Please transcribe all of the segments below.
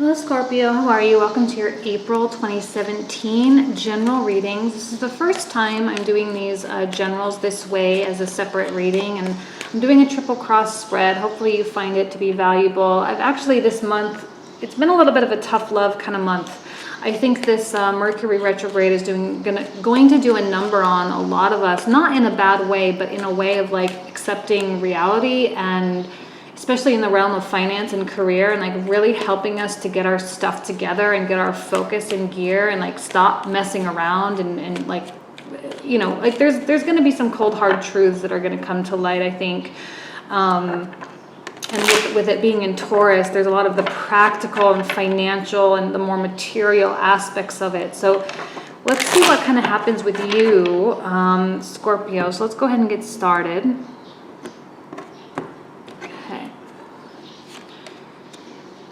Hello Scorpio, how are you? Welcome to your April 2017 general readings. This is the first time I'm doing these generals this way as a separate reading, and I'm doing a triple cross spread. Hopefully you find it to be valuable. I've actually this month, it's been a little bit of a tough love kind of month. I think this Mercury retrograde is going to do a number on a lot of us, not in a bad way, but in a way of like accepting reality, and especially in the realm of finance and career, and like really helping us to get our stuff together and get our focus in gear and like stop messing around and like, you know, like there's going to be some cold hard truths that are going to come to light, I think. And with it being in Taurus, there's a lot of the practical and financial and the more material aspects of it. So let's see what kind of happens with you, Scorpio. So let's go ahead and get started.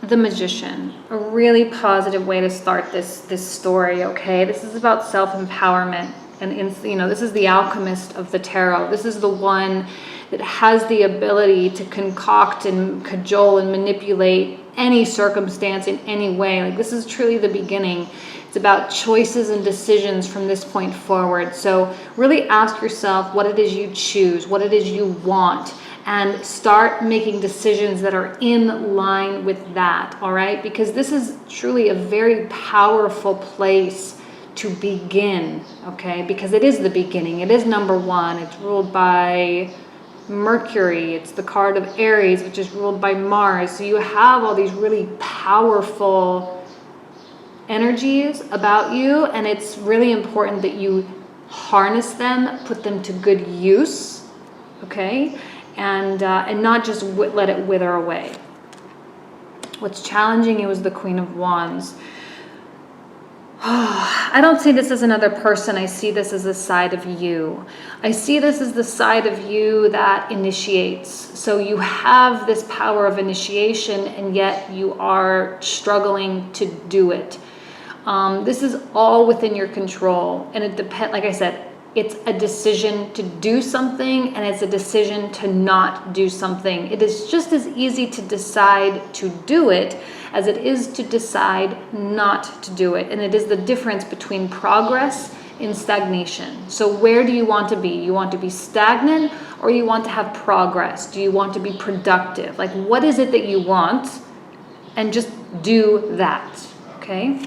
The Magician, a really positive way to start this story. Okay, this is about self-empowerment, and you know, this is the alchemist of the tarot. This is the one that has the ability to concoct and cajole and manipulate any circumstance in any way. Like, this is truly the beginning. It's about choices and decisions from this point forward. So really ask yourself what it is you choose, what it is you want, and start making decisions that are in line with that, all right? Because this is truly a very powerful place to begin, okay? Because it is the beginning. It is number one. It's ruled by Mercury. It's the card of Aries, which is ruled by Mars. So you have all these really powerful energies about you, and it's really important that you harness them, put them to good use, okay? And not just let it wither away. What's challenging you is the Queen of Wands. I don't see this as another person. I see this as a side of you. I see this as the side of you that initiates. So you have this power of initiation, and yet you are struggling to do it. This is all within your control, and it depends. Like I said, it's a decision to do something, and it's a decision to not do something. It is just as easy to decide to do it as it is to decide not to do it. And it is the difference between progress and stagnation. So where do you want to be? You want to be stagnant, or you want to have progress? Do you want to be productive? Like, what is it that you want? And just do that, okay?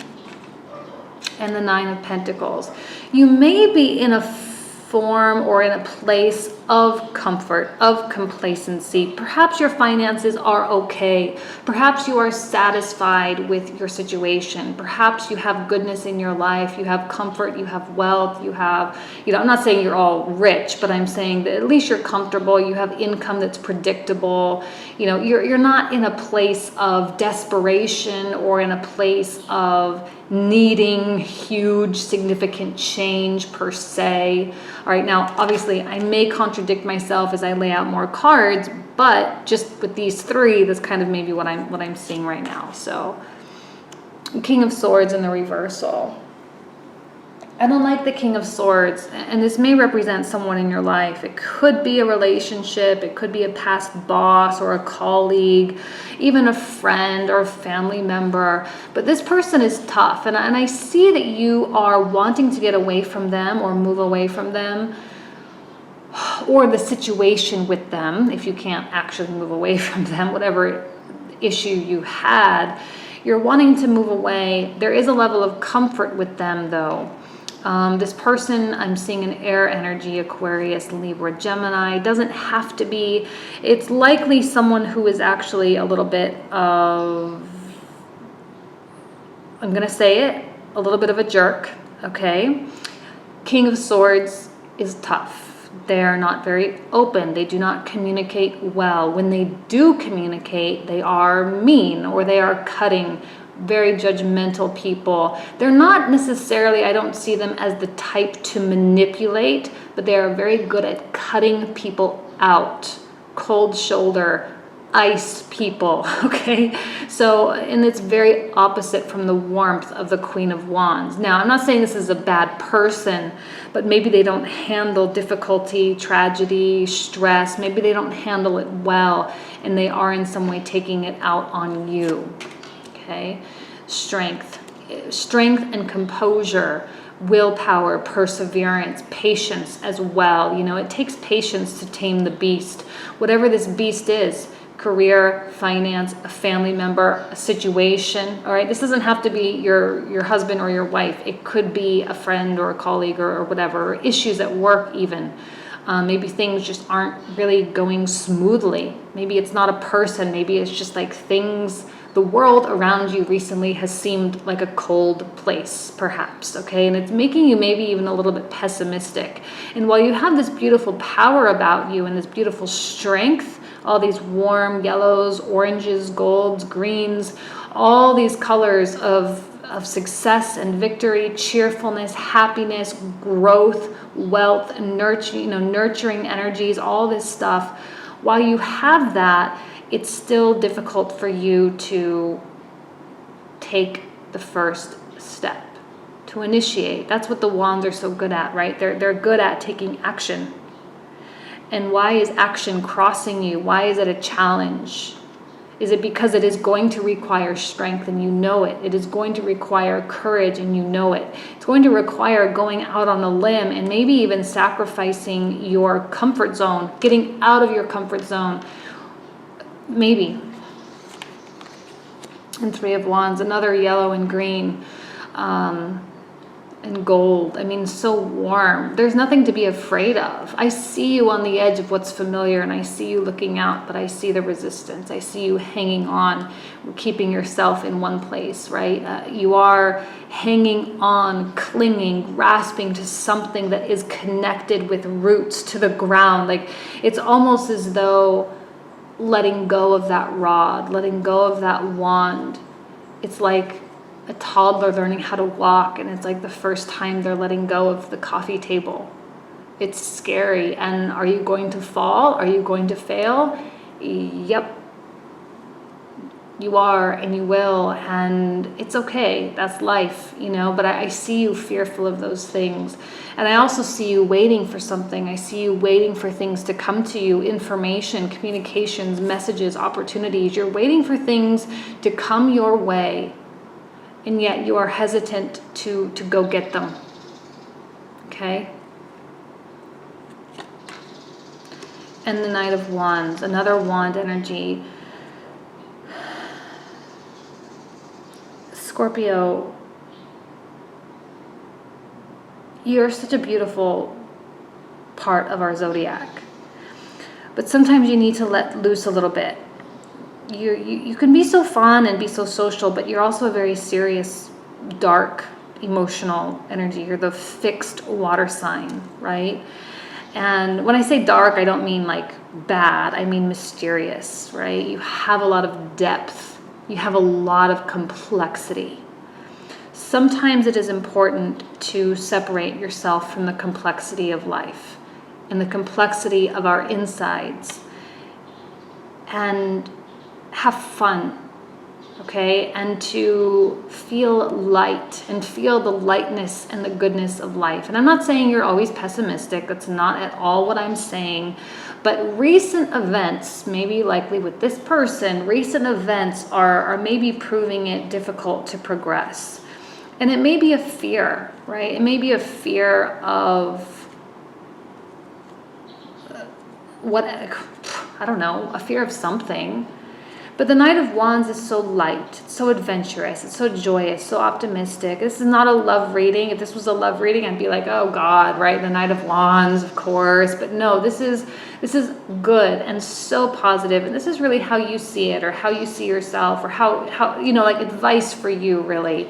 And the Nine of Pentacles. You may be in a form or in a place of comfort, of complacency. Perhaps your finances are okay. Perhaps you are satisfied with your situation. Perhaps you have goodness in your life. You have comfort, you have wealth, you have, you know, I'm not saying you're all rich, but I'm saying that at least you're comfortable. You have income that's predictable. You know, you're not in a place of desperation or in a place of needing huge significant change per se. All right, now obviously I may contradict myself as I lay out more cards, but just with these three, that's kind of maybe what I'm seeing right now. So King of Swords in the reversal. I don't like the King of Swords, and this may represent someone in your life. It could be a relationship, it could be a past boss or a colleague, even a friend or a family member. But this person is tough, and I see that you are wanting to get away from them or move away from them, or the situation with them, if you can't actually move away from them, whatever issue you had. You're wanting to move away. There is a level of comfort with them, though. This person, I'm seeing an air energy, Aquarius, Libra, Gemini. Doesn't have to be. It's likely someone who is actually a little bit of, I'm going to say it, a little bit of a jerk, okay? King of Swords is tough. They're not very open. They do not communicate well. When they do communicate, they are mean or they are cutting. Very judgmental people. They're not necessarily, I don't see them as the type to manipulate, but they are very good at cutting people out. Cold shoulder, ice people, okay? So, and it's very opposite from the warmth of the Queen of Wands. Now, I'm not saying this is a bad person, but maybe they don't handle difficulty, tragedy, stress. Maybe they don't handle it well, and they are in some way taking it out on you. okay? Strength and composure, willpower, perseverance, patience as well. You know, it takes patience to tame the beast, whatever this beast is. Career, finance, a family member, a situation. All right, this doesn't have to be your husband or your wife. It could be a friend or a colleague or whatever, or issues at work even. Maybe things just aren't really going smoothly. Maybe it's not a person. Maybe it's just like things, the world around you recently has seemed like a cold place, perhaps, okay? And it's making you maybe even a little bit pessimistic. And while you have this beautiful power about you and this beautiful strength, all these warm yellows, oranges, golds, greens, all these colors of success and victory, cheerfulness, happiness, growth, wealth, and nurturing energies, all this stuff. While you have that, it's still difficult for you to take the first step, to initiate. That's what the wands are so good at, right? They're good at taking action. And why is action crossing you? Why is it a challenge? Is it because it is going to require strength and you know it? It is going to require courage and you know it. It's going to require going out on a limb and maybe even sacrificing your comfort zone, getting out of your comfort zone. Maybe. And Three of Wands, another yellow and green. And gold. I mean, so warm. There's nothing to be afraid of. I see you on the edge of what's familiar and I see you looking out, but I see the resistance. I see you hanging on, keeping yourself in one place, right? You are hanging on, clinging, grasping to something that is connected with roots to the ground. Like it's almost as though letting go of that rod, letting go of that wand. It's like a toddler learning how to walk, and it's like the first time they're letting go of the coffee table. It's scary. And are you going to fall? Are you going to fail? Yep. You are, and you will, and it's okay. That's life, you know, but I see you fearful of those things. And I also see you waiting for something. I see you waiting for things to come to you, information, communications, messages, opportunities. You're waiting for things to come your way. And yet you are hesitant to go get them, okay? And the Knight of Wands, another wand energy. Scorpio, you're such a beautiful part of our zodiac. But sometimes you need to let loose a little bit. You can be so fun and be so social, but you're also a very serious, dark, emotional energy. You're the fixed water sign, right? And when I say dark, I don't mean like bad. I mean mysterious, right? You have a lot of depth. You have a lot of complexity. Sometimes it is important to separate yourself from the complexity of life and the complexity of our insides and have fun, okay? And to feel light and feel the lightness and the goodness of life. And I'm not saying you're always pessimistic. That's not at all what I'm saying. But recent events, maybe likely with this person, recent events are maybe proving it difficult to progress. And it may be a fear, right? It may be a fear of a fear of something. But the Knight of Wands is so light, so adventurous, it's so joyous, so optimistic. This is not a love reading. If this was a love reading, I'd be like, oh God, right? The Knight of Wands, of course. But no, this is good and so positive. And this is really how you see it, or how you see yourself, or how like advice for you, really.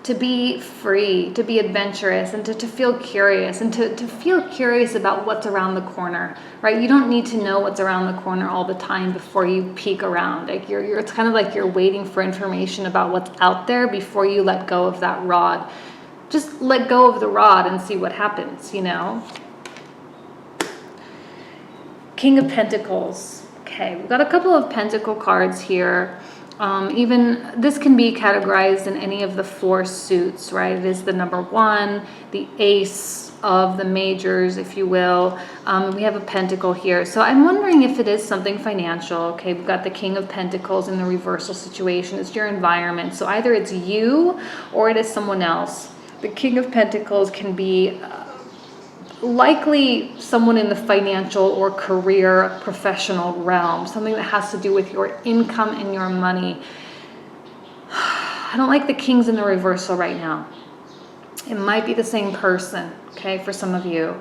To be free, to be adventurous, and to feel curious, and to feel curious about what's around the corner, right? You don't need to know what's around the corner all the time before you peek around. Like it's kind of like you're waiting for information about what's out there before you let go of that rod. Just let go of the rod and see what happens, you know? King of Pentacles. Okay, we've got a couple of Pentacle cards here. Even this can be categorized in any of the four suits, right? It is the number one, the Ace of the majors, if you will. We have a pentacle here. So I'm wondering if it is something financial. Okay, we've got the King of Pentacles in the reversal situation. It's your environment. So either it's you or it is someone else. The King of Pentacles can be likely someone in the financial or career professional realm, something that has to do with your income and your money. I don't like the Kings in the reversal right now. It might be the same person, okay, for some of you.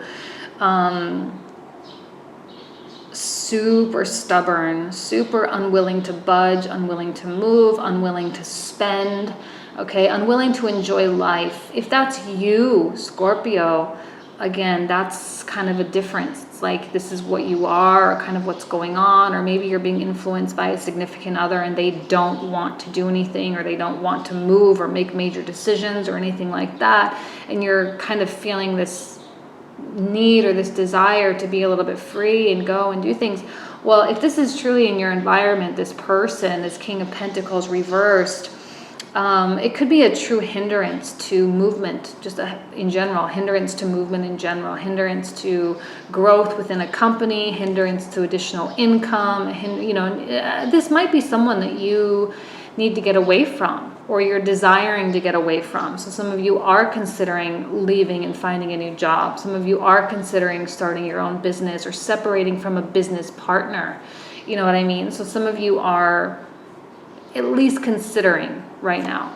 Super stubborn, super unwilling to budge, unwilling to move, unwilling to spend, okay, unwilling to enjoy life. If that's you, Scorpio, again, that's kind of a difference. It's like this is what you are, or kind of what's going on, or maybe you're being influenced by a significant other and they don't want to do anything, or they don't want to move or make major decisions or anything like that, and you're kind of feeling this need or this desire to be a little bit free and go and do things. Well, if this is truly in your environment, this person, this King of Pentacles reversed, it could be a true hindrance to movement, just in general, hindrance to movement in general, hindrance to growth within a company, hindrance to additional income. This might be someone that you need to get away from, or you're desiring to get away from. So some of you are considering leaving and finding a new job. Some of you are considering starting your own business or separating from a business partner. You know what I mean? So some of you are at least considering right now.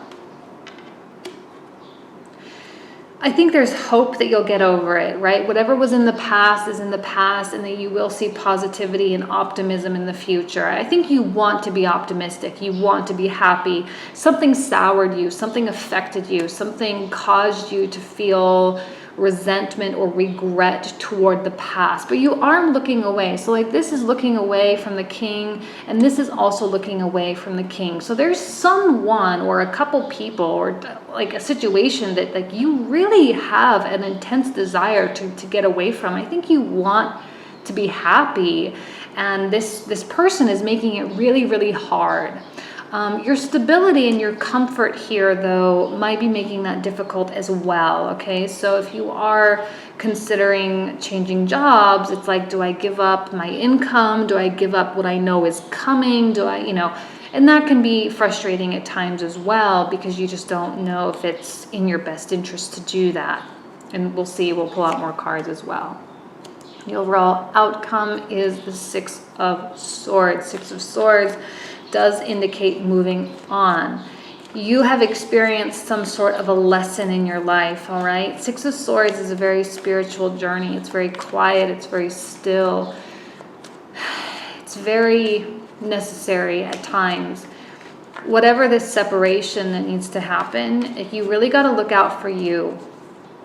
I think there's hope that you'll get over it, right? Whatever was in the past is in the past, and that you will see positivity and optimism in the future. I think you want to be optimistic. You want to be happy. Something soured you, something affected you, something caused you to feel resentment or regret toward the past, but you aren't looking away. So like this is looking away from the King, and this is also looking away from the King. So there's someone or a couple people or like a situation that like you really have an intense desire to get away from. I think you want to be happy, and this person is making it really, really hard. Your stability and your comfort here, though, might be making that difficult as well, okay? So if you are considering changing jobs, it's like, do I give up my income? Do I give up what I know is coming? And that can be frustrating at times as well, because you just don't know if it's in your best interest to do that. And we'll see, we'll pull out more cards as well. The overall outcome is the Six of Swords. Six of Swords does indicate moving on. You have experienced some sort of a lesson in your life, all right? Six of Swords is a very spiritual journey. It's very quiet. It's very still. It's very necessary at times. Whatever this separation that needs to happen, you really got to look out for you,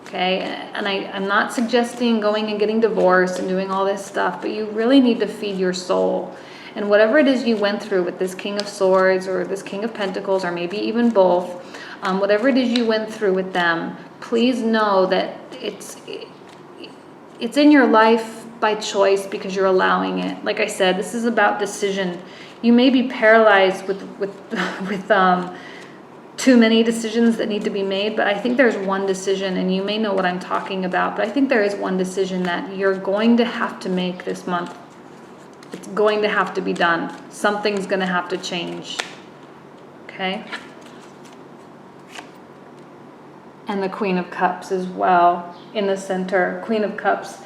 okay? And I'm not suggesting going and getting divorced and doing all this stuff, but you really need to feed your soul. And whatever it is you went through with this King of Swords or this King of Pentacles, or maybe even both, whatever it is you went through with them, please know that it's in your life by choice, because you're allowing it. Like I said, this is about decision. You may be paralyzed with too many decisions that need to be made, but I think there's one decision, and you may know what I'm talking about, but I think there is one decision that you're going to have to make this month. It's going to have to be done. Something's going to have to change. Okay? And the Queen of Cups as well in the center. Queen of Cups.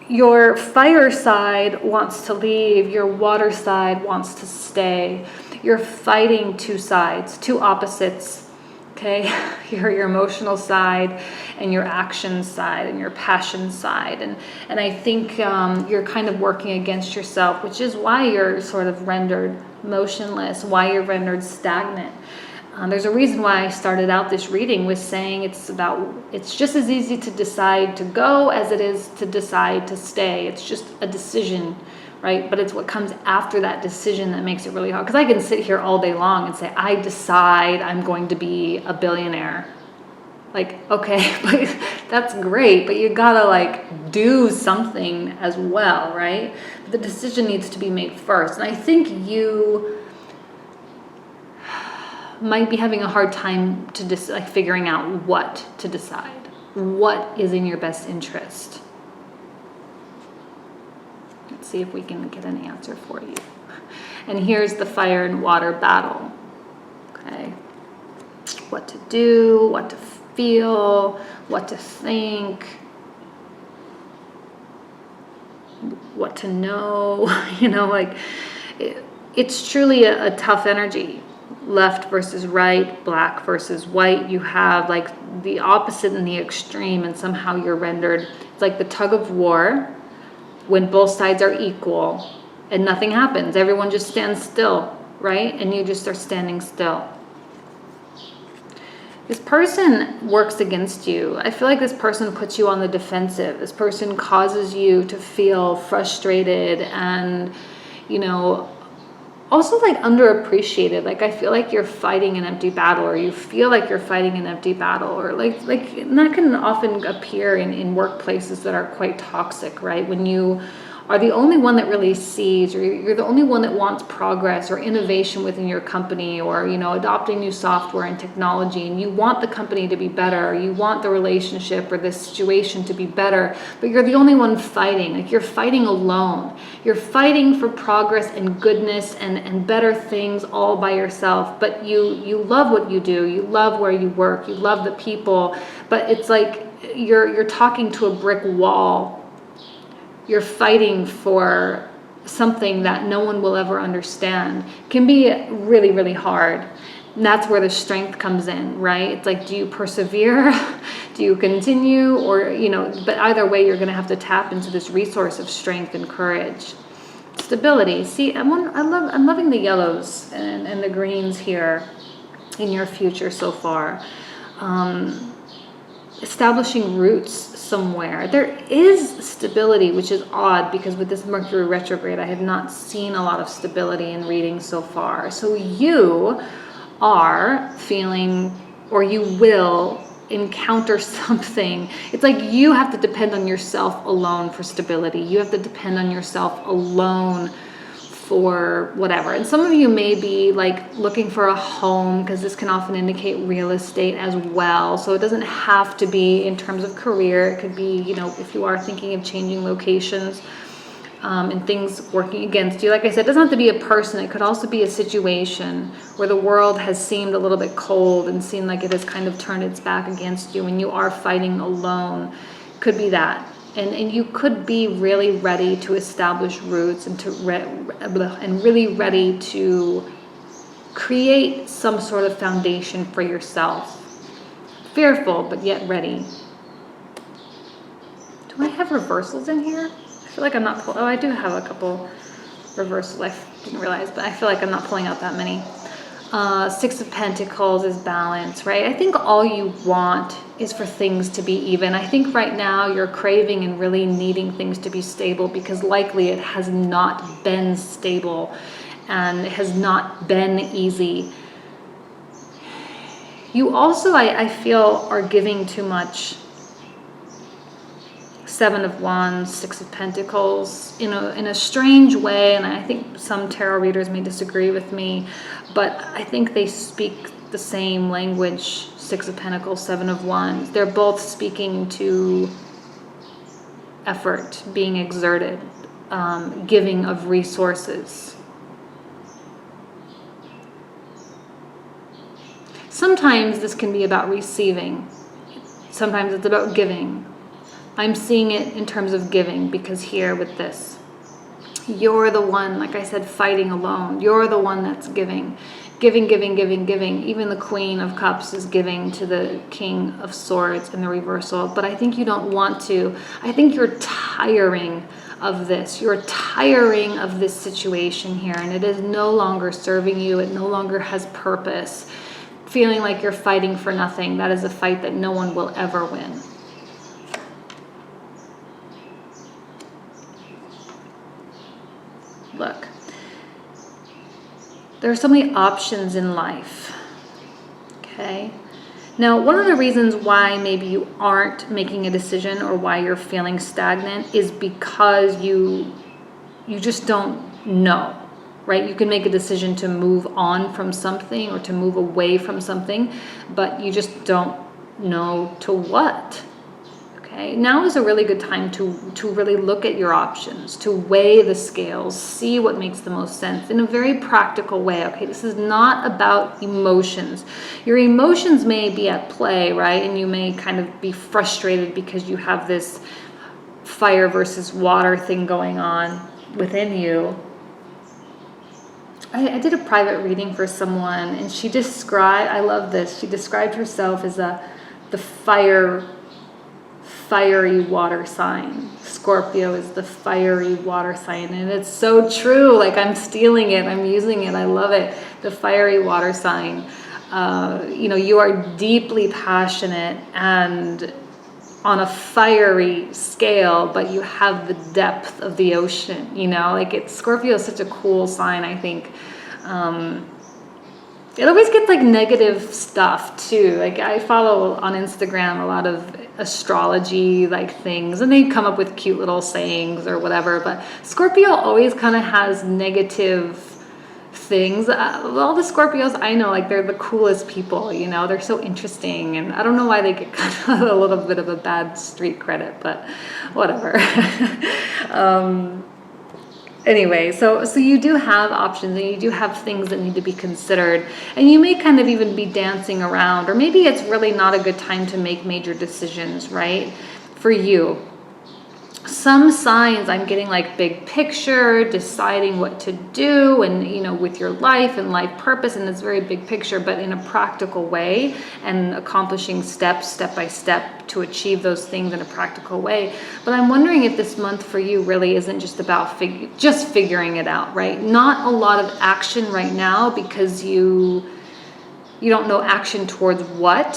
Your fire side wants to leave. Your water side wants to stay. You're fighting two sides, two opposites. Okay, your emotional side and your action side and your passion side. And I think you're kind of working against yourself, which is why you're sort of rendered motionless, why you're rendered stagnant. There's a reason why I started out this reading with saying it's just as easy to decide to go as it is to decide to stay. It's just a decision, right? But it's what comes after that decision that makes it really hard. Because I can sit here all day long and say, I decide I'm going to be a billionaire. Like, okay, but that's great, but you gotta like do something as well, right? The decision needs to be made first. And I think you might be having a hard time to like figuring out what to decide. What is in your best interest? Let's see if we can get an answer for you. And here's the fire and water battle. Okay. What to do, what to feel, what to think, what to know, like it's truly a tough energy. Left versus right, black versus white. You have like the opposite and the extreme, and somehow you're rendered. It's like the tug of war when both sides are equal and nothing happens. Everyone just stands still, right? And you just are standing still. This person works against you. I feel like this person puts you on the defensive. This person causes you to feel frustrated and, also like underappreciated. Like I feel like you're fighting an empty battle, or you feel like you're fighting an empty battle, or like that can often appear in workplaces that are quite toxic, right? When you are the only one that really sees, or you're the only one that wants progress or innovation within your company, or adopting new software and technology, and you want the company to be better, or you want the relationship or the situation to be better, but you're the only one fighting. Like you're fighting alone. You're fighting for progress and goodness and better things all by yourself, but you love what you do, you love where you work, you love the people, but it's like you're talking to a brick wall. You're fighting for something that no one will ever understand. It can be really, really hard. And that's where the strength comes in, right? It's like, do you persevere? Do you continue? Or, but either way, you're going to have to tap into this resource of strength and courage. Stability. See, I'm loving the yellows and the greens here in your future so far. Establishing roots somewhere. There is stability, which is odd because with this Mercury retrograde, I have not seen a lot of stability in readings so far. So you are feeling, or you will encounter something. It's like you have to depend on yourself alone for stability. You have to depend on yourself alone for whatever. And some of you may be like looking for a home, because this can often indicate real estate as well. So it doesn't have to be in terms of career. It could be, if you are thinking of changing locations and things working against you. Like I said, it doesn't have to be a person. It could also be a situation where the world has seemed a little bit cold and seemed like it has kind of turned its back against you and you are fighting alone. Could be that. And you could be really ready to establish roots and really ready to create some sort of foundation for yourself. Fearful, but yet ready. Do I have reversals in here? I feel like I'm not I do have a couple reversals. I didn't realize, but I feel like I'm not pulling out that many. Six of Pentacles is balance, right? I think all you want is for things to be even. I think right now you're craving and really needing things to be stable, because likely it has not been stable and it has not been easy. You also, I feel, are giving too much. Seven of Wands, Six of Pentacles, in a strange way, and I think some tarot readers may disagree with me, but I think they speak the same language. Six of Pentacles, Seven of Wands. They're both speaking to effort being exerted, giving of resources. Sometimes this can be about receiving. Sometimes it's about giving. I'm seeing it in terms of giving, because here with this, you're the one, like I said, fighting alone. You're the one that's giving. Giving. Even the Queen of Cups is giving to the King of Swords in the reversal. But I think you don't want to. I think you're tiring of this. You're tiring of this situation here, and it is no longer serving you. It no longer has purpose. Feeling like you're fighting for nothing. That is a fight that no one will ever win. Look, there are so many options in life, okay? Now, one of the reasons why maybe you aren't making a decision, or why you're feeling stagnant, is because you just don't know. right? You can make a decision to move on from something or to move away from something, but you just don't know to what. Okay, now is a really good time to really look at your options, to weigh the scales, see what makes the most sense in a very practical way. Okay, this is not about emotions. Your emotions may be at play, right? And you may kind of be frustrated because you have this fire versus water thing going on within you. I did a private reading for someone, and she described, I love this, she described herself as the fiery water sign. Scorpio is the fiery water sign, and it's so true. Like, I'm stealing it, I'm using it, I love it. The fiery water sign. You are deeply passionate and on a fiery scale, but you have the depth of the ocean. Scorpio is such a cool sign, I think. It always gets like negative stuff too. Like, I follow on Instagram a lot of astrology like things, and they come up with cute little sayings or whatever, but Scorpio always kind of has negative things. All the Scorpios I know, like, they're the coolest people, they're so interesting, and I don't know why they get kind of a little bit of a bad street credit, but whatever. Anyway, so you do have options, and you do have things that need to be considered, and you may kind of even be dancing around, or maybe it's really not a good time to make major decisions, right? For you. Some signs I'm getting like big picture, deciding what to do, and with your life and life purpose, and it's very big picture, but in a practical way, and accomplishing step by step to achieve those things in a practical way. But I'm wondering if this month for you really isn't just about just figuring it out, right? Not a lot of action right now, because you don't know action towards what.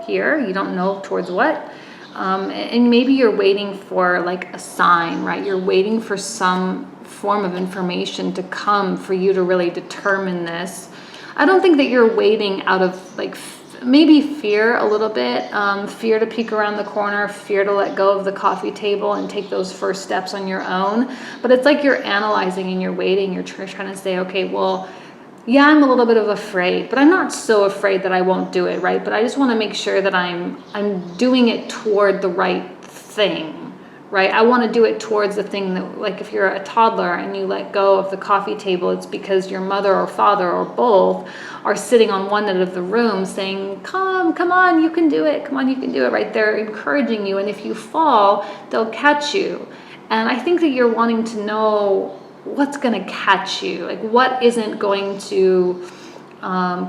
Here, you don't know towards what. And maybe you're waiting for like a sign, right? You're waiting for some form of information to come for you to really determine this. I don't think that you're waiting out of like maybe fear a little bit, fear to peek around the corner, fear to let go of the coffee table and take those first steps on your own. But it's like you're analyzing and you're waiting, you're trying to say, okay, well, yeah, I'm a little bit of afraid, but I'm not so afraid that I won't do it, right? But I just want to make sure that I'm doing it toward the right thing, right? I want to do it towards the thing that, like, if you're a toddler and you let go of the coffee table, it's because your mother or father or both are sitting on one end of the room saying, come on, you can do it. Come on, you can do it, right? They're encouraging you. And if you fall, they'll catch you. And I think that you're wanting to know what's going to catch you, like what isn't going to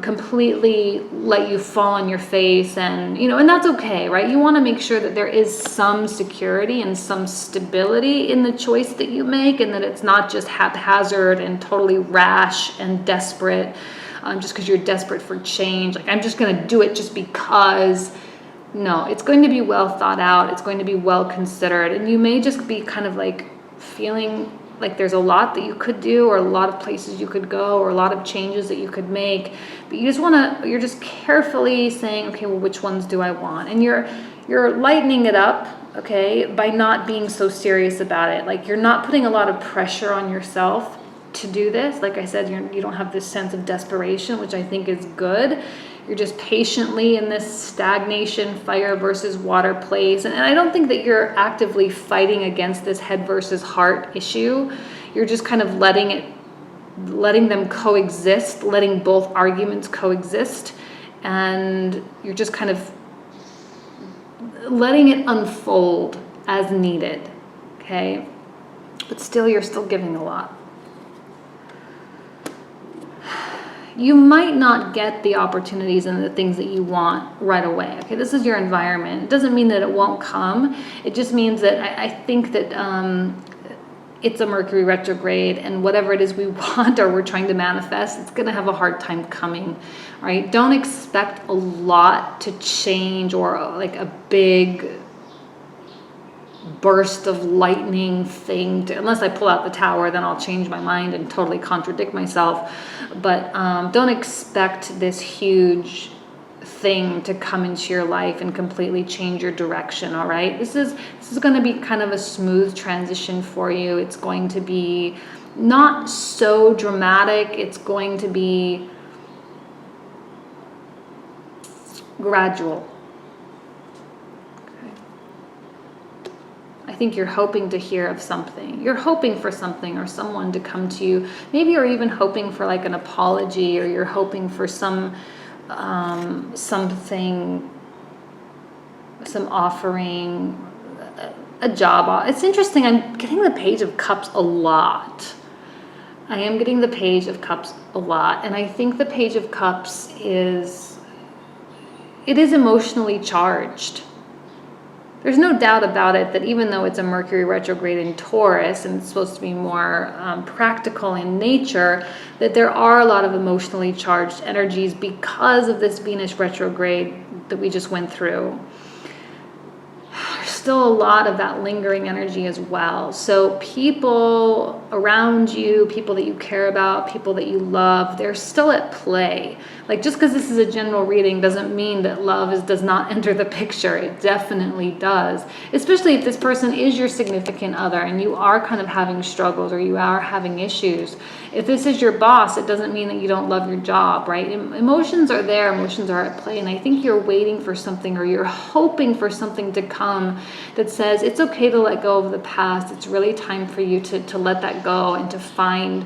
completely let you fall on your face, and and that's okay, right? You want to make sure that there is some security and some stability in the choice that you make, and that it's not just haphazard and totally rash and desperate, just because you're desperate for change. Like, I'm just going to do it just because. No, it's going to be well thought out. It's going to be well considered, and you may just be kind of like feeling like there's a lot that you could do, or a lot of places you could go, or a lot of changes that you could make, but you're just carefully saying, okay, well, which ones do I want? And you're lightening it up, okay, by not being so serious about it. Like, you're not putting a lot of pressure on yourself to do this. Like I said, you don't have this sense of desperation, which I think is good. You're just patiently in this stagnation, fire versus water place. And I don't think that you're actively fighting against this head versus heart issue. You're just kind of letting them coexist, letting both arguments coexist. And you're just kind of letting it unfold as needed, okay? But still, you're still giving a lot. You might not get the opportunities and the things that you want right away. Okay, this is your environment. It doesn't mean that it won't come. It just means that I think that it's a Mercury retrograde, and whatever it is we want or we're trying to manifest, it's going to have a hard time coming, right? Don't expect a lot to change, or like a big burst of lightning thing unless I pull out the tower, then I'll change my mind and totally contradict myself. But don't expect this huge thing to come into your life and completely change your direction. All right, this is going to be kind of a smooth transition for you. It's going to be not so dramatic. It's going to be gradual. Okay. I think you're hoping to hear of something. You're hoping for something or someone to come to you. Maybe you're even hoping for like an apology, or you're hoping for something, some offering, a job. It's interesting. I'm getting the Page of Cups a lot. I am getting the Page of Cups a lot. And I think the Page of Cups is emotionally charged. There's no doubt about it that even though it's a Mercury retrograde in Taurus and it's supposed to be more practical in nature, that there are a lot of emotionally charged energies because of this Venus retrograde that we just went through. There's still a lot of that lingering energy as well. So people around you, people that you care about, people that you love, they're still at play. Like, just because this is a general reading doesn't mean that love does not enter the picture. It definitely does. Especially if this person is your significant other and you are kind of having struggles or you are having issues. If this is your boss, it doesn't mean that you don't love your job, right? Emotions are there, emotions are at play. And I think you're waiting for something, or you're hoping for something to come that says it's okay to let go of the past. It's really time for you to let that go and to find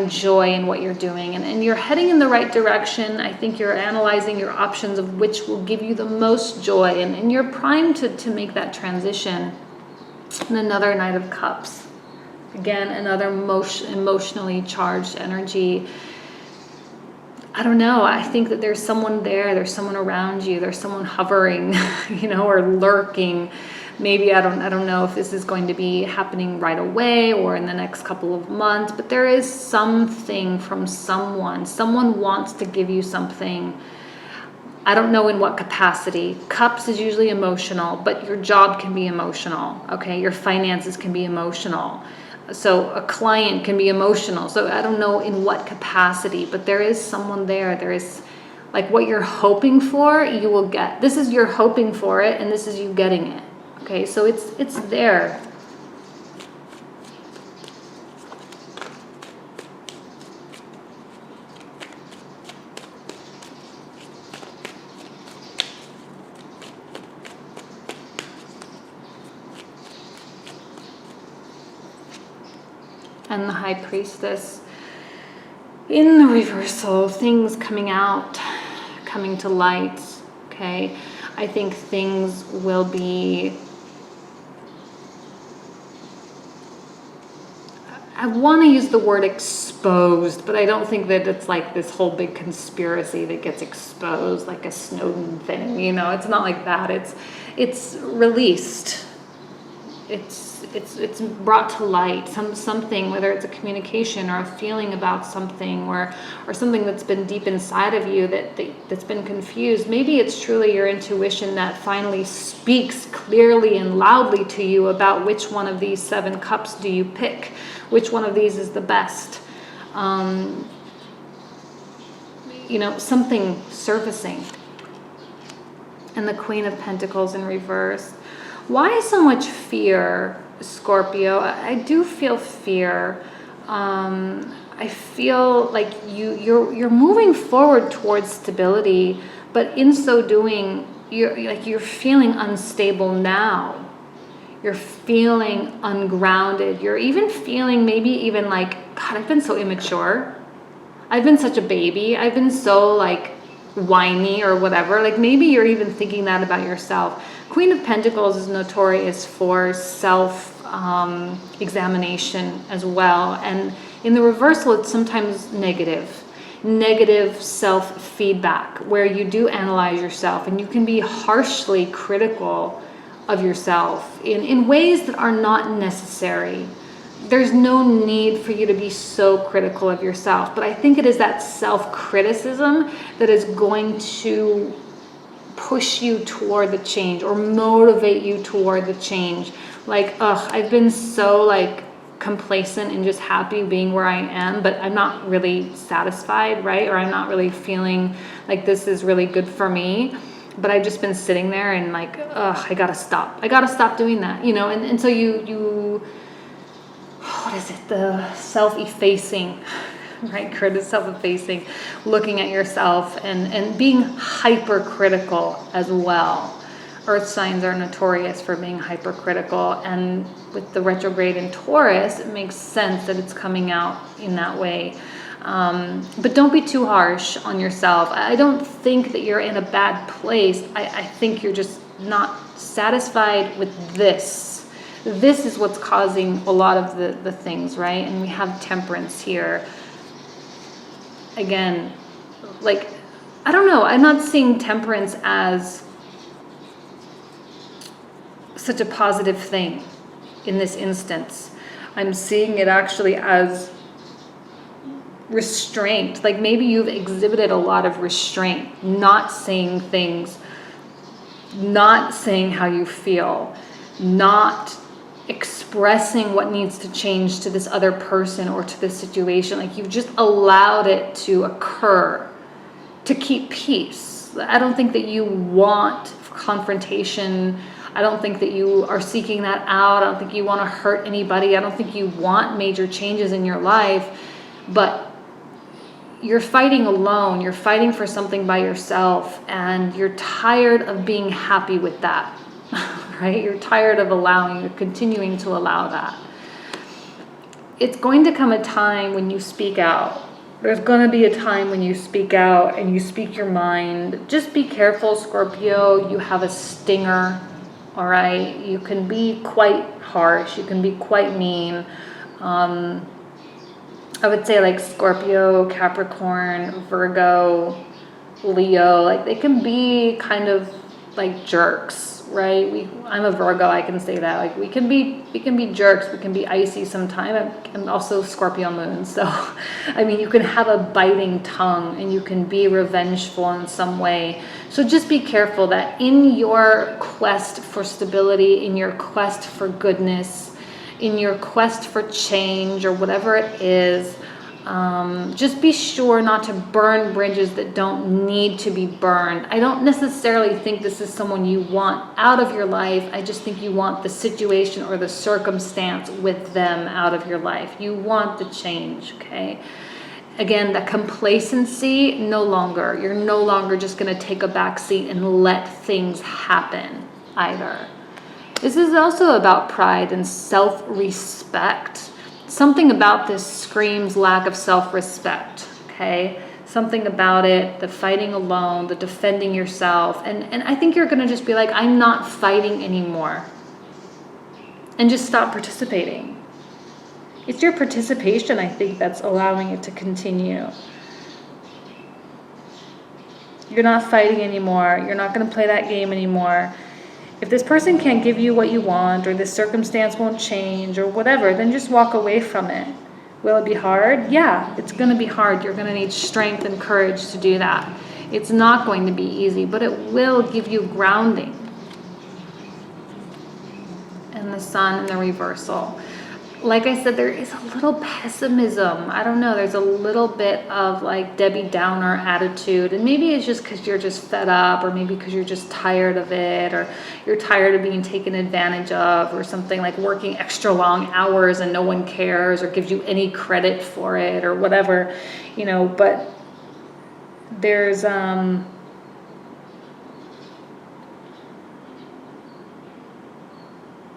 joy in what you're doing, and you're heading in the right direction. I think you're analyzing your options of which will give you the most joy, and you're primed to make that transition. And another Knight of Cups, again, another emotionally charged energy. I don't know. I think that there's someone there, there's someone around you, there's someone hovering, or lurking. Maybe I don't know if this is going to be happening right away or in the next couple of months, but there is something from someone. Someone wants to give you something. I don't know in what capacity. Cups is usually emotional, but your job can be emotional, okay? Your finances can be emotional. So a client can be emotional. So I don't know in what capacity, but there is someone there. There is, like, what you're hoping for, you will get. This is you're hoping for it, and this is you getting it. Okay, so it's there. And the High Priestess in the reversal, things coming out, coming to light. Okay, I think things will be, I want to use the word exposed, but I don't think that it's like this whole big conspiracy that gets exposed, like a Snowden thing. It's not like that. It's released. It's brought to light. Something, whether it's a communication or a feeling about something, or something that's been deep inside of you that's been confused. Maybe it's truly your intuition that finally speaks clearly and loudly to you about which one of these 7 cups do you pick. Which one of these is the best? Something surfacing. And the Queen of Pentacles in reverse. Why so much fear, Scorpio? I do feel fear. I feel like you're moving forward towards stability, but in so doing, you're feeling unstable now. You're feeling ungrounded. You're even feeling maybe even like, God, I've been so immature. I've been such a baby. I've been so like whiny or whatever. Like maybe you're even thinking that about yourself. Queen of Pentacles is notorious for self-examination as well. And in the reversal, it's sometimes negative self-feedback, where you do analyze yourself and you can be harshly critical of yourself in ways that are not necessary. There's no need for you to be so critical of yourself, but I think it is that self-criticism that is going to push you toward the change or motivate you toward the change. Like, I've been so like complacent and just happy being where I am, but I'm not really satisfied, right? Or I'm not really feeling like this is really good for me. But I've just been sitting there and like, I gotta stop doing that, and so you what is it? The self-effacing, right? Grid is self-effacing, looking at yourself and being hypercritical as well. Earth signs are notorious for being hypercritical, and with the retrograde in Taurus, it makes sense that it's coming out in that way. But don't be too harsh on yourself. I don't think that you're in a bad place. I think you're just not satisfied with this. This is what's causing a lot of the things, right? And we have Temperance here. Again, like, I don't know. I'm not seeing Temperance as such a positive thing in this instance. I'm seeing it actually as restraint. Like maybe you've exhibited a lot of restraint, not saying things, not saying how you feel, not expressing what needs to change to this other person or to this situation. Like you've just allowed it to occur to keep peace. I don't think that you want confrontation. I don't think that you are seeking that out. I don't think you want to hurt anybody. I don't think you want major changes in your life, but you're fighting alone. You're fighting for something by yourself, and you're tired of being happy with that, right? You're tired of you're continuing to allow that. It's going to come a time when you speak out. There's going to be a time when you speak out and you speak your mind. Just be careful, Scorpio. You have a stinger. All right, you can be quite harsh, you can be quite mean. I would say like Scorpio, Capricorn, Virgo, Leo, like they can be kind of like jerks, right? I'm a Virgo, I can say that. Like we can be jerks, we can be icy sometimes. I'm also Scorpio moon, so I mean you can have a biting tongue and you can be revengeful in some way. So just be careful that in your quest for stability, in your quest for goodness, in your quest for change or whatever it is, just be sure not to burn bridges that don't need to be burned. I don't necessarily think this is someone you want out of your life. I just think you want the situation or the circumstance with them out of your life. You want the change, okay? Again, the complacency, no longer. You're no longer just going to take a back seat and let things happen either. This is also about pride and self-respect. Something about this screams lack of self-respect, okay? Something about it, the fighting alone, the defending yourself. And I think you're going to just be like, I'm not fighting anymore. And just stop participating. It's your participation, I think, that's allowing it to continue. You're not fighting anymore. You're not going to play that game anymore. If this person can't give you what you want, or this circumstance won't change, or whatever, then just walk away from it. Will it be hard? Yeah, it's going to be hard. You're going to need strength and courage to do that. It's not going to be easy, but it will give you grounding. And the sun and the reversal. Like I said, there is a little pessimism. I don't know. There's a little bit of like Debbie Downer attitude. And maybe it's just because you're just fed up, or maybe because you're just tired of it, or you're tired of being taken advantage of, or something, like working extra long hours and no one cares or gives you any credit for it or whatever, you know. But there's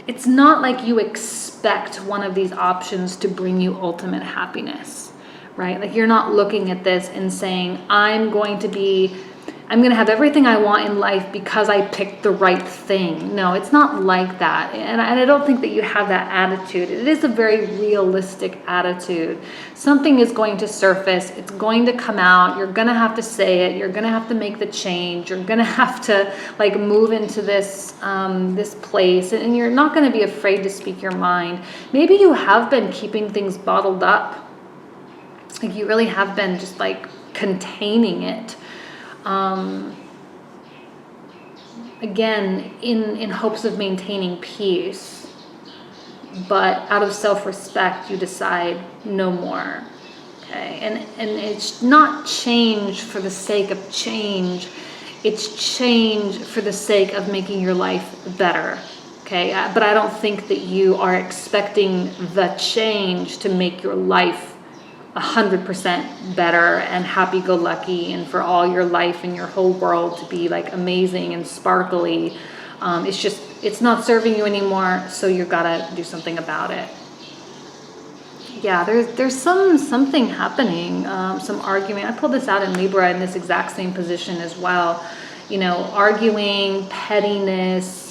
it's not like you expect one of these options to bring you ultimate happiness, right? Like you're not looking at this and saying, I'm going to have everything I want in life because I picked the right thing. No, it's not like that. And I don't think that you have that attitude. It is a very realistic attitude. Something is going to surface. It's going to come out. You're going to have to say it. You're going to have to make the change. You're going to have to like move into this this place. And you're not going to be afraid to speak your mind. Maybe you have been keeping things bottled up. Like you really have been just like containing it. Again, in hopes of maintaining peace, but out of self-respect, you decide no more. Okay, and it's not change for the sake of change. It's change for the sake of making your life better. Okay, but I don't think that you are expecting the change to make your life 100% better and happy-go-lucky, and for all your life and your whole world to be like amazing and sparkly. It's not serving you anymore, so you gotta do something about it. Yeah, there's something happening, some arguing. I pulled this out in Libra in this exact same position as well. You know, arguing, pettiness.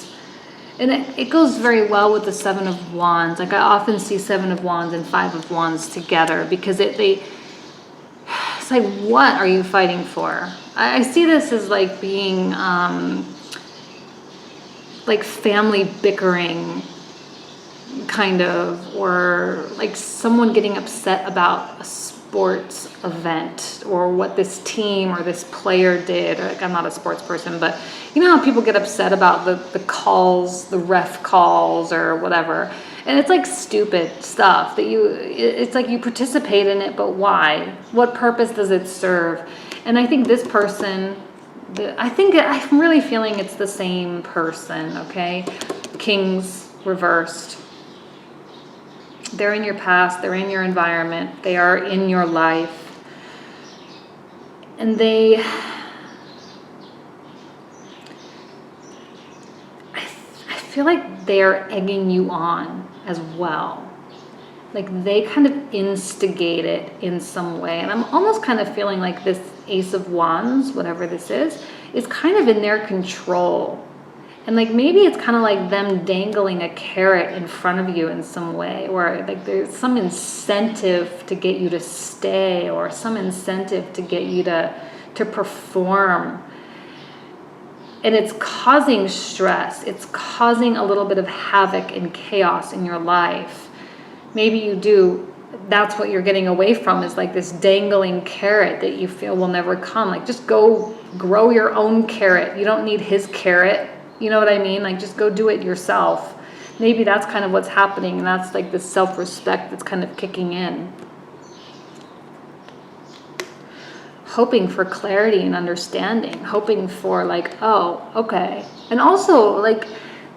And it goes very well with the Seven of Wands. Like I often see Seven of Wands and Five of Wands together because it's like, what are you fighting for? I see this as like being like family bickering kind of, or like someone getting upset about a sports event or what this team or this player did. Like, I'm not a sports person, but you know how people get upset about the calls, the ref calls or whatever. And it's like stupid stuff that it's like you participate in it, but why? What purpose does it serve? And I think this person, I'm really feeling it's the same person, okay? Kings reversed. They're in your past, they're in your environment, they are in your life. And I feel like they're egging you on as well. Like they kind of instigate it in some way. And I'm almost kind of feeling like this Ace of Wands, whatever this is kind of in their control. And like maybe it's kind of like them dangling a carrot in front of you in some way, or like there's some incentive to get you to stay, or some incentive to get you to perform. And it's causing stress. It's causing a little bit of havoc and chaos in your life. Maybe that's what you're getting away from, is like this dangling carrot that you feel will never come. Like just go grow your own carrot. You don't need his carrot. You know what I mean? Like just go do it yourself. Maybe that's kind of what's happening, and that's like the self-respect that's kind of kicking in. Hoping for clarity and understanding, hoping for like, oh, okay. And also like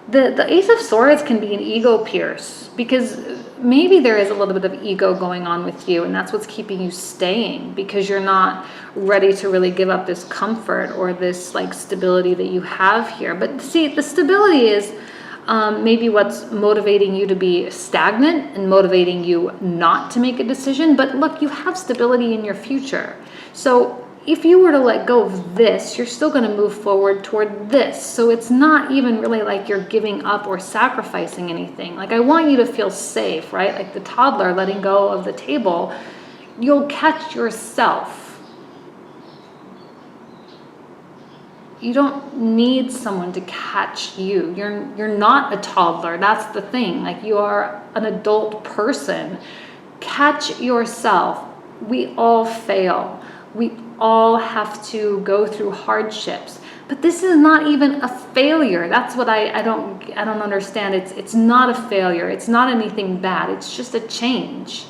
the Ace of Swords can be an ego pierce, because maybe there is a little bit of ego going on with you, and that's what's keeping you staying, because you're not ready to really give up this comfort or this like stability that you have here. But see, the stability is maybe what's motivating you to be stagnant and motivating you not to make a decision. But look, you have stability in your future. So if you were to let go of this, you're still going to move forward toward this. So it's not even really like you're giving up or sacrificing anything. Like I want you to feel safe, right? Like the toddler letting go of the table, you'll catch yourself. You don't need someone to catch you. You're not a toddler. That's the thing. Like you are an adult person. Catch yourself. We all fail. We all have to go through hardships. But this is not even a failure. That's what I don't understand. It's not a failure. It's not anything bad. It's just a change.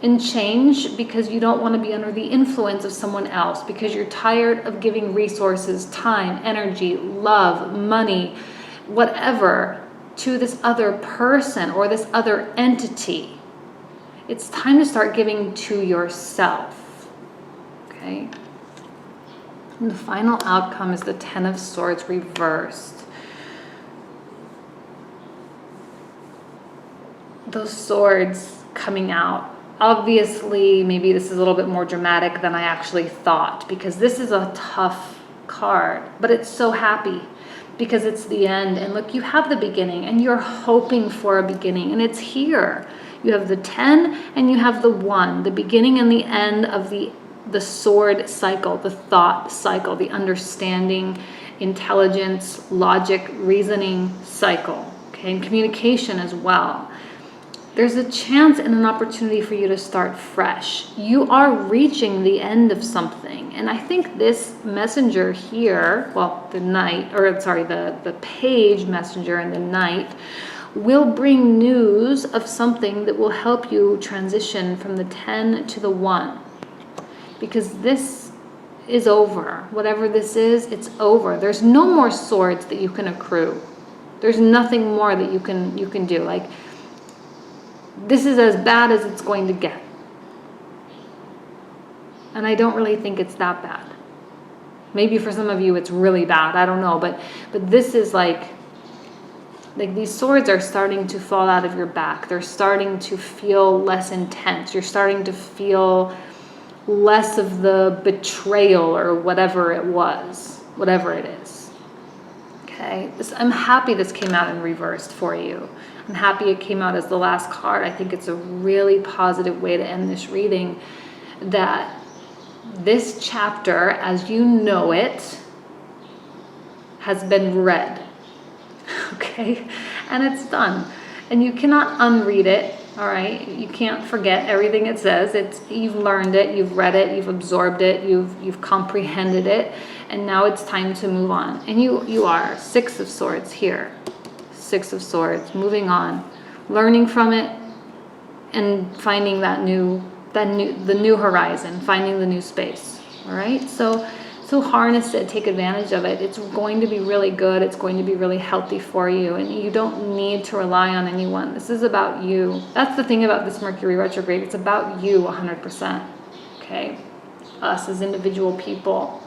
And change because you don't want to be under the influence of someone else, because you're tired of giving resources, time, energy, love, money, whatever, to this other person or this other entity. It's time to start giving to yourself. Okay? And the final outcome is the Ten of Swords reversed. Those swords coming out. Obviously, maybe this is a little bit more dramatic than I actually thought, because this is a tough card, but it's so happy because it's the end. And look, you have the beginning and you're hoping for a beginning, and it's here. You have the 10 and you have the 1, the beginning and the end of the sword cycle, the thought cycle, the understanding, intelligence, logic, reasoning cycle, okay, and communication as well. There's a chance and an opportunity for you to start fresh. You are reaching the end of something. And I think this messenger here, well, the page messenger and the knight will bring news of something that will help you transition from the 10 to the 1. Because this is over. Whatever this is, it's over. There's no more swords that you can accrue. There's nothing more that you can do. Like, this is as bad as it's going to get. And I don't really think it's that bad. Maybe for some of you it's really bad. I don't know. But this is like these swords are starting to fall out of your back. They're starting to feel less intense. You're starting to feel less of the betrayal or whatever it was, whatever it is. Okay? I'm happy this came out in reversed for you. I'm happy it came out as the last card. I think it's a really positive way to end this reading, that this chapter, as you know it, has been read. Okay? And it's done. And you cannot unread it, all right? You can't forget everything it says. You've learned it, you've read it, you've absorbed it, you've comprehended it, and now it's time to move on. And you are 6 of Swords here. 6 of Swords, moving on, learning from it, and finding the new horizon, finding the new space. All right, so harness it, take advantage of it. It's going to be really good. It's going to be really healthy for you, and you don't need to rely on anyone. This is about you. That's the thing about this Mercury retrograde. It's about you 100%. Okay, us as individual people.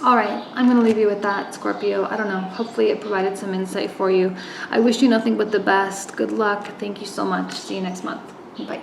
All right, I'm going to leave you with that, Scorpio. I don't know. Hopefully it provided some insight for you. I wish you nothing but the best. Good luck. Thank you so much. See you next month. Bye.